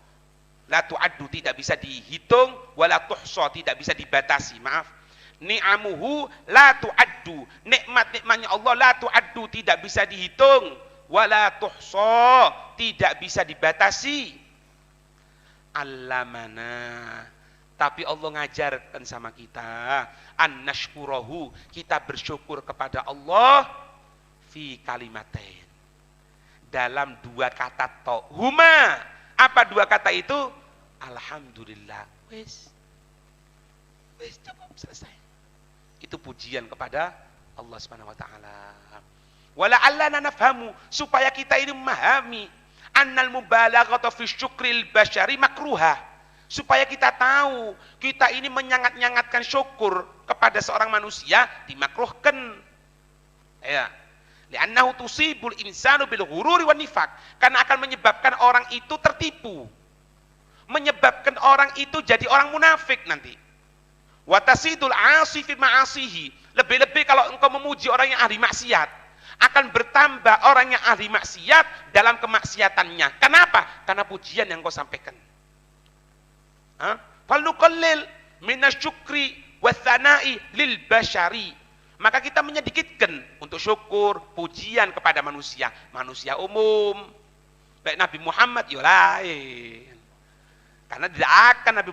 la tu'addu, tidak bisa dihitung, wala tuhsa, tidak bisa dibatasi. Maaf. Ni'amuhu la tu'addu, nikmat-nikmatnya Allah la tu'addu, tidak bisa dihitung, wala tuhsa, tidak bisa dibatasi. Allamana, tapi Allah ngajarkan sama kita an nashkurahu, kita bersyukur kepada Allah fi kalimatain, dalam dua kata to. Huma, apa dua kata itu? Alhamdulillah. Wis cukup, selesai. Itu pujian kepada Allah Subhanahu wa taala. Wala allana nafhamu, supaya kita ini memahami annal mubalaghata fi syukril basyari makruha. Supaya kita tahu, kita ini menyangat-nyangatkan syukur kepada seorang manusia dimakruhkan. Ya. Li'annahu tusibul insanu bil ghururi wan nifaq, karena akan menyebabkan orang itu tertipu. Menyebabkan orang itu jadi orang munafik nanti. Wa tasidul 'asi fi ma'asihi. Lebih-lebih kalau engkau memuji orang yang ahli maksiat, akan bertambah orang yang ahli maksiat dalam kemaksiatannya. Kenapa? Karena pujian yang kau sampaikan. Faluqallil minasyukri watsana'i lil basyari. Maka kita menyedikitkan untuk syukur, pujian kepada manusia umum. Kayak Nabi Muhammad ya lain. Karena tidak akan Nabi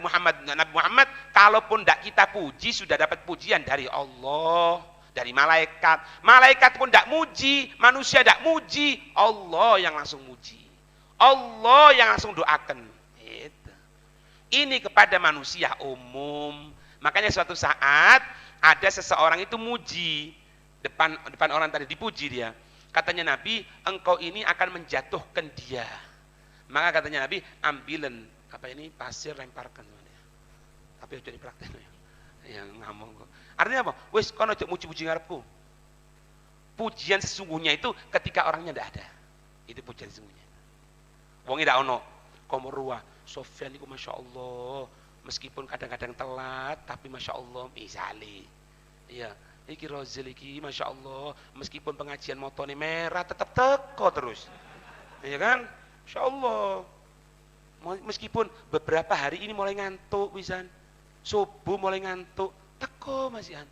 Muhammad kalaupun tidak kita puji sudah dapat pujian dari Allah, dari malaikat. Malaikat pun tidak muji, manusia tidak muji, Allah yang langsung muji. Allah yang langsung doakan. Ini kepada manusia umum. Makanya suatu saat ada seseorang itu muji depan orang tadi, dipuji dia. Katanya Nabi, engkau ini akan menjatuhkan dia. Maka katanya Nabi, ambilan pasir lemparkan sama dia. Tapi udah dipraktek yang ngomong. Artinya apa? Wes kono aja muji-muji ngarepku. Pujian sesungguhnya itu ketika orangnya tidak ada. Itu pujian sesungguhnya. Wong tidak ono. Komorua, Sofyan itu masya Allah, meskipun kadang-kadang telat, tapi masya Allah misalnya, iya, iki Rozil iki masya Allah, meskipun pengajian motone merah, tetap teko terus, iya kan, masya Allah, meskipun beberapa hari ini mulai ngantuk, pisan, subuh mulai ngantuk, teko masihan,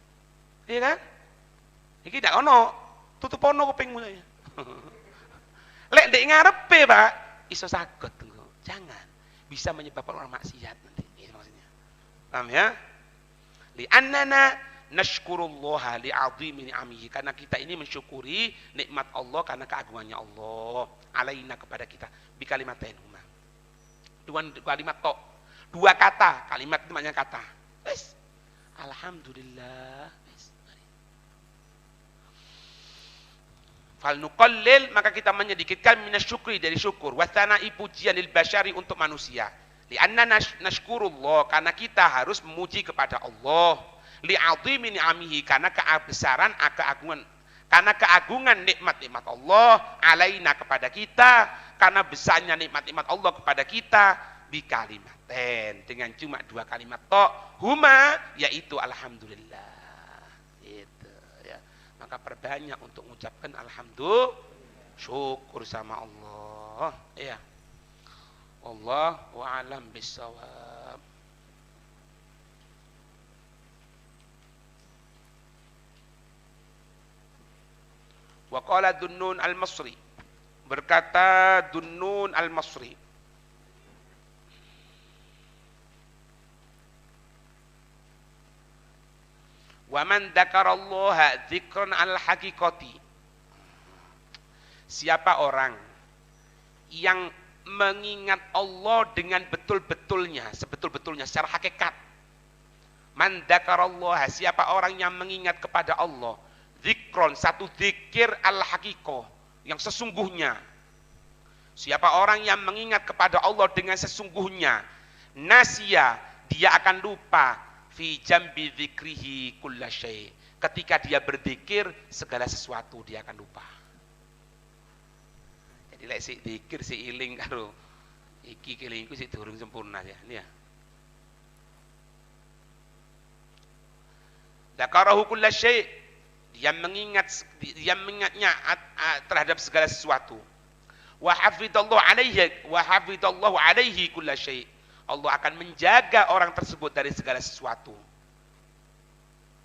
iya kan, iki tidak ono, tutup ono kupingmu saya, lek dek ngarepe pak, iso sakit. Jangan, bisa menyebabkan orang maksiat nanti. Ini maksudnya. Paham ya? Li'annana nashkurullaha li'azimi ni'amihi. Karena kita ini mensyukuri nikmat Allah karena keagungannya Allah. Alaina kepada kita. Bi kalimatain huma. Dua kalimat tok. Dua kata. Kalimat itu maknanya kata. Wes. Alhamdulillah. Fal nuqallil, maka kita menyedikitkan minasyukri dari syukur, wasana'i pujian lil basyari untuk manusia. Li'anna nashkurullah, karena kita harus memuji kepada Allah. Li'azimi ni'amihi, karena kebesaran keagungan nikmat-nikmat Allah alaina kepada kita, karena besarnya nikmat-nikmat Allah kepada kita bi kalimaten, dengan cuma dua kalimat tok, huma yaitu alhamdulillah. Maka perbanyak untuk mengucapkan alhamdulillah, syukur sama Allah. Ya. Wallahu a'lam bissawab. Wa qala Dunnun al-Masri. Berkata Dunnun al-Masri, wa man dzakarallaha dzikran al-haqiqati. Siapa orang yang mengingat Allah dengan betul-betulnya, sebetul-betulnya secara hakikat. Man dzakarallaha, siapa orang yang mengingat kepada Allah, dzikron, satu zikir al-haqiqah, yang sesungguhnya. Siapa orang yang mengingat kepada Allah dengan sesungguhnya, nasya, dia akan lupa fi jambi dzikrihi kulla syai'. Ketika dia berzikir, segala sesuatu dia akan lupa. Jadi lek sik zikir sik iling karo iki kelingku sik durung sempurna ya. Ini ya. Dzakarahu kulla syai'. Dia mengingatnya terhadap segala sesuatu. Wa hafidallahu alaihi kulla syai'. Allah akan menjaga orang tersebut dari segala sesuatu.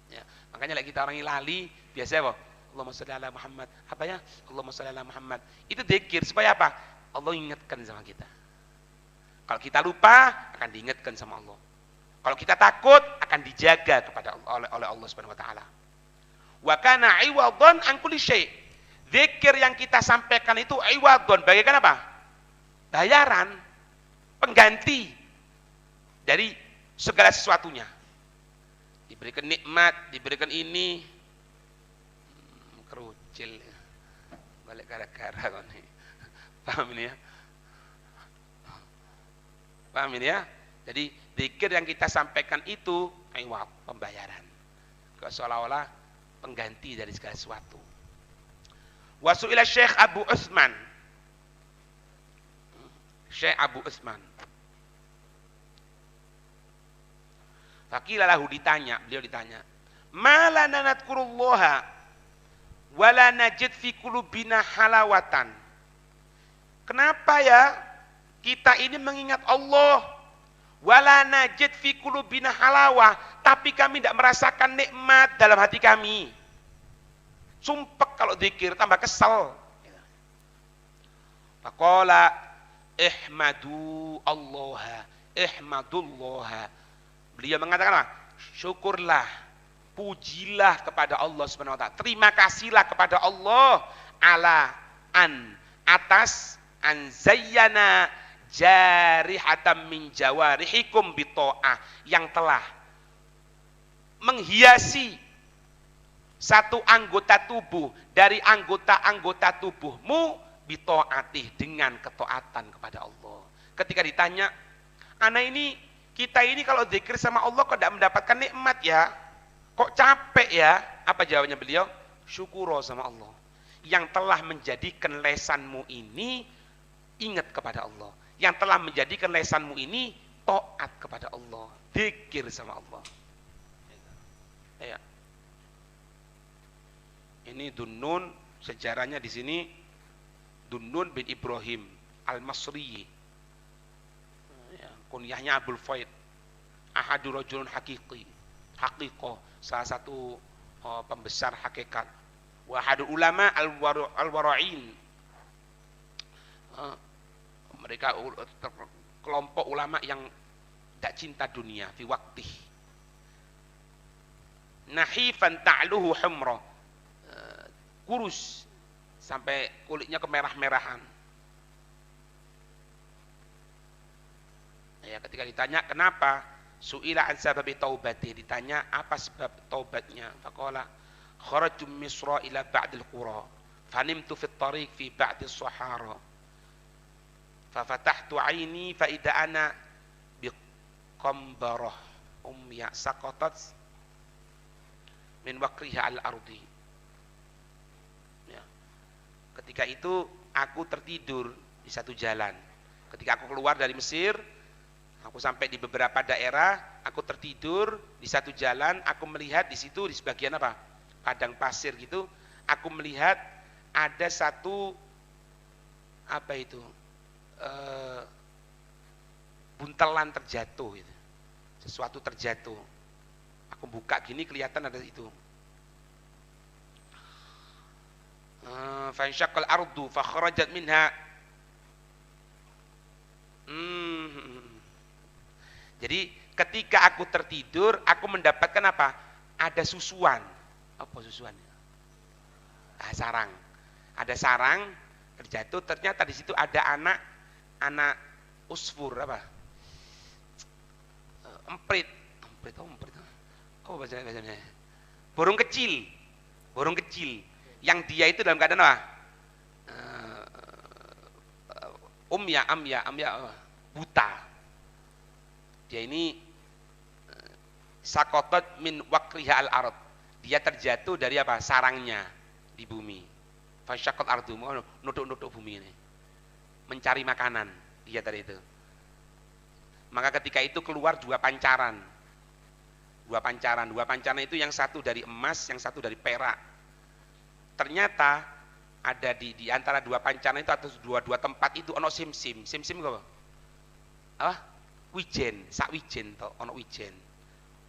Ya, makanya kita orang yang lali, biasanya apa? Allahumma sholli ala Muhammad. Apa ya? Allahumma sholli ala Muhammad. Itu zikir supaya apa? Allah ingatkan sama kita. Kalau kita lupa, akan diingatkan sama Allah. Kalau kita takut, akan dijaga kepada Allah, oleh Allah Subhanahu wa taala. Wa kana iwadhan an kulli syai'. Zikir yang kita sampaikan itu iwadhan, bagaikan apa? Bayaran, pengganti dari segala sesuatunya. Diberikan nikmat, diberikan ini, kerucil, balik gara-gara kau nih. Paham ini ya? Paham ini ya? Jadi zikir yang kita sampaikan itu iwad, pembayaran. Seolah-olah pengganti dari segala sesuatu. Wasu'ila Syekh Abu Utsman. Syekh Abu Utsman. Faqilalahu, beliau ditanya, "Ma lana nadhkurullaha wa la najid fi qulubina halawatan?" Kenapa ya kita ini mengingat Allah, wa la najid fi qulubina halawah, tapi kami tidak merasakan nikmat dalam hati kami. Sumpek kalau zikir, tambah kesel. Faqala ihmadu Allah, ihmadullah. Beliau mengatakan apa? Syukurlah, pujilah kepada Allah Subhanahu wa taala. Terima kasihlah kepada Allah ala an, atas an zayyana jarihatan min jawarihikum bita'ah, yang telah menghiasi satu anggota tubuh dari anggota-anggota tubuhmu bita'atih, dengan ketaatan kepada Allah. Ketika ditanya, kita ini kalau zikir sama Allah kok tidak mendapatkan nikmat ya? Kok capek ya? Apa jawabannya beliau? Syukuro sama Allah. Yang telah menjadikan lesanmu ini ingat kepada Allah. Yang telah menjadikan lesanmu ini taat kepada Allah. Zikir sama Allah. Ya. Ini Dunnun, sejarahnya di sini Dunnun bin Ibrahim Al-Masri. Ya, kunyahnya Abul Faid. Ahadu rajulun haqiqah, salah satu pembesar hakikat. Wahadu ulama al-wara'in. Mereka kelompok ulama yang tidak cinta dunia fi waqtih. Nahifan ta'luhu humra. Kurus sampai kulitnya kemerah-merahan. Ya, ketika ditanya kenapa, su'ila an sababi taubati, ditanya apa sebab taubatnya, faqala kharajtu min Misra ila ba'dil qura fanimtu fi at-tariq fi ba'dis sahara fafatahtu 'aini fa idza ana biqambarah umya saqatat min waqriha al-ardi. Ya. Ketika itu aku tertidur di satu jalan. Ketika aku keluar dari Mesir, aku sampai di beberapa daerah, aku tertidur di satu jalan, aku melihat di situ di sebagian apa? Padang pasir gitu, aku melihat ada satu apa itu? Buntelan terjatuh gitu. Sesuatu terjatuh. Aku buka gini kelihatan ada itu. Fa insyaqqal ardu fa kharajat minha. Jadi ketika aku tertidur, aku mendapatkan apa? Ada susuan. Apa susuannya? Sarang. Ada sarang terjatuh. Ternyata di situ ada anak usfur apa? Emprit. Oh bahasanya. Burung kecil. Yang dia itu dalam keadaan apa? Amya buta. Dia ini sakotot min wakriha al-ard. Dia terjatuh dari apa? Sarangnya di bumi. Fasyakot ardu, nutuk-nutuk bumi ini. Mencari makanan dia tadi itu. Maka ketika itu keluar dua pancaran itu yang satu dari emas, yang satu dari perak. Ternyata ada di antara dua pancaran itu atau dua tempat itu ono simsim apa? Apa? Wijen, sak wijen to, ono wijen.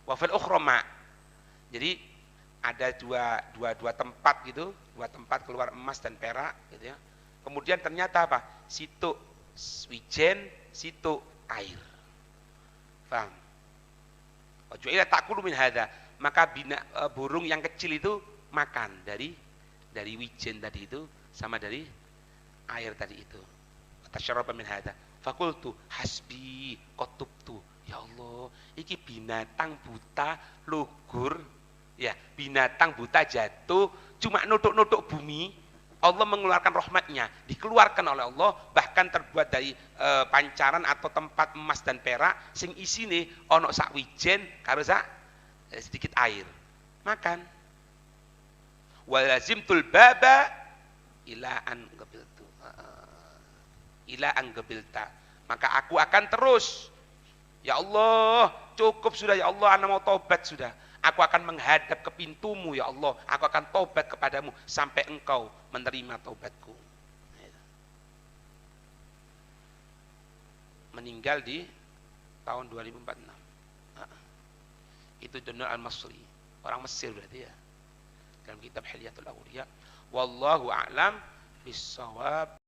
Wafil ukhroma. Jadi ada dua tempat gitu, dua tempat keluar emas dan perak gitu ya. Kemudian ternyata apa? Situ wijen, situ air. Paham? Wajuila takulu min hadza, maka burung yang kecil itu makan dari wijen tadi itu sama dari air tadi itu. Tasyarraba min hadza. Fakultu hasbi qatubtu. Ya Allah, iki binatang buta lugur, ya, binatang buta jatuh cuma nutuk-nutuk bumi. Allah mengeluarkan rahmatnya, dikeluarkan oleh Allah, bahkan terbuat dari pancaran atau tempat emas dan perak, sing isine ono sak wijen karo sak sedikit air. Makan. Walazimtul baba ila an qabiltu. Ila an qabilta. Maka aku akan terus. Ya Allah, cukup sudah ya Allah, ana mau taubat sudah. Aku akan menghadap ke pintumu ya Allah. Aku akan taubat kepadamu sampai engkau menerima taubatku. Meninggal di tahun 2046. Itu Dunnun Al-Masri, orang Mesir berarti ya. Dalam kitab Hilyatul Awliya. Wallahu a'lam bissawab.